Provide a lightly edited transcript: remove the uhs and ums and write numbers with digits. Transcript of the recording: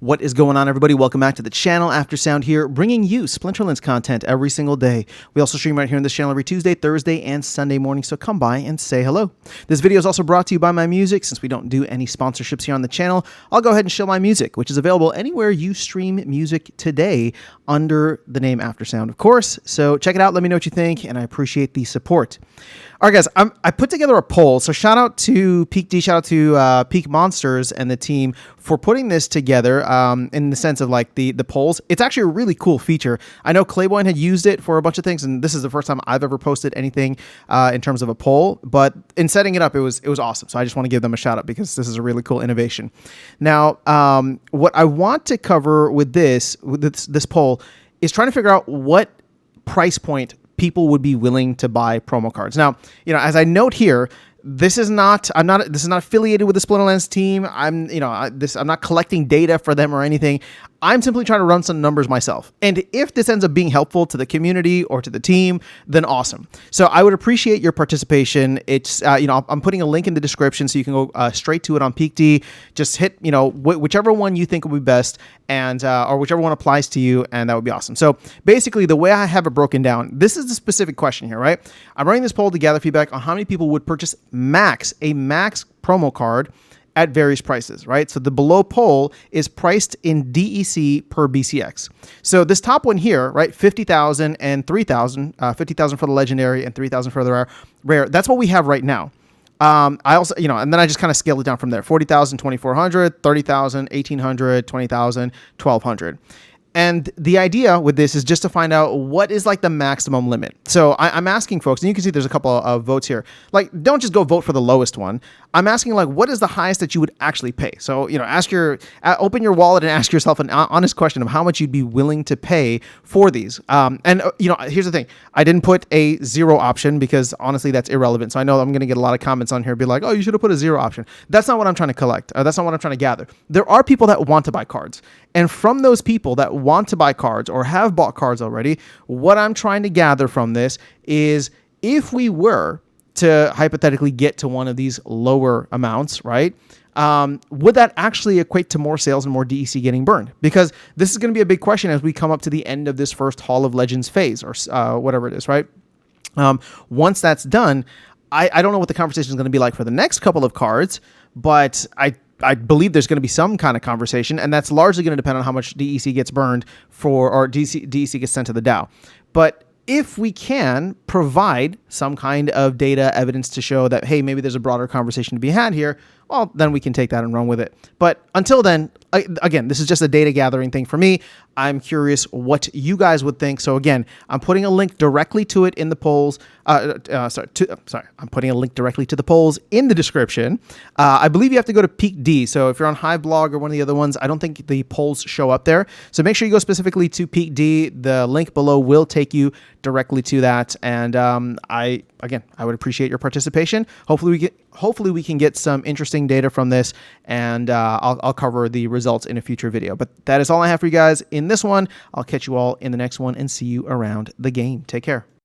What is going on, everybody? Welcome back to the channel. Aftersound here, bringing you Splinterlands content every single day. We also stream right here on this channel every Tuesday, Thursday, and Sunday morning, so come by and say hello. This video is also brought to you by my music. Since we don't do any sponsorships here on the channel, I'll go ahead and show my music, which is available anywhere you stream music today under the name Aftersound, of course. So check it out. Let me know what you think, and I appreciate the support. All right, guys, I put together a poll. So shout out to Peak D, shout out to Peak Monsters and the team for putting this together in the sense of like the polls. It's actually a really cool feature. I know Claiborne had used it for a bunch of things, and this is the first time I've ever posted anything in terms of a poll. But in setting it up, it was awesome. So I just want to give them a shout out because this is a really cool innovation. Now, what I want to cover with this poll is trying to figure out what price point people would be willing to buy promo cards. Now, you know, as I note here, this is not affiliated with the Splinterlands team. I'm not collecting data for them or anything. I'm simply trying to run some numbers myself. And if this ends up being helpful to the community or to the team, then awesome. So I would appreciate your participation. It's, I'm putting a link in the description so you can go straight to it on Peak D. Just hit, whichever one you think will be best and, or whichever one applies to you. And that would be awesome. So basically the way I have it broken down, this is the specific question here, right? I'm running this poll to gather feedback on how many people would purchase a max promo card at various prices, right? So the below poll is priced in DEC per BCX. So this top one here, right, 50,000 and 3,000, 50,000 for the legendary and 3,000 for the rare. That's what we have right now. I also, and then I just kind of scale it down from there. 40,000, 2,400, 30,000, 1,800, 20,000, 1,200. And the idea with this is just to find out what is like the maximum limit. So I'm asking folks, and you can see there's a couple of votes here. Like, don't just go vote for the lowest one. I'm asking like, what is the highest that you would actually pay? So, open your wallet and ask yourself an honest question of how much you'd be willing to pay for these. Here's the thing. I didn't put a zero option because honestly, that's irrelevant. So I know I'm going to get a lot of comments on here be like, oh, you should have put a zero option. That's not what I'm trying to collect. That's not what I'm trying to gather. There are people that want to buy cards. And from those people that want to buy cards or have bought cards already, what I'm trying to gather from this is if we were to hypothetically get to one of these lower amounts, right? Would that actually equate to more sales and more DEC getting burned? Because this is going to be a big question as we come up to the end of this first Hall of Legends phase or whatever it is, right? Once that's done, I don't know what the conversation is going to be like for the next couple of cards, but I believe there's going to be some kind of conversation, and that's largely going to depend on how much DEC gets burned or DEC gets sent to the DAO. But if we can provide some kind of data evidence to show that, hey, maybe there's a broader conversation to be had here, well, then we can take that and run with it. But until then, again, this is just a data gathering thing for me. I'm curious what you guys would think. So again, I'm putting a link directly to it in the polls. I'm putting a link directly to the polls in the description. I believe you have to go to Peak D. So if you're on Hiveblog or one of the other ones, I don't think the polls show up there. So make sure you go specifically to Peak D. The link below will take you directly to that. And I would appreciate your participation. Hopefully we can get some interesting data from this, and I'll cover the results in a future video. But that is all I have for you guys in this one. I'll catch you all in the next one and see you around the game. Take care.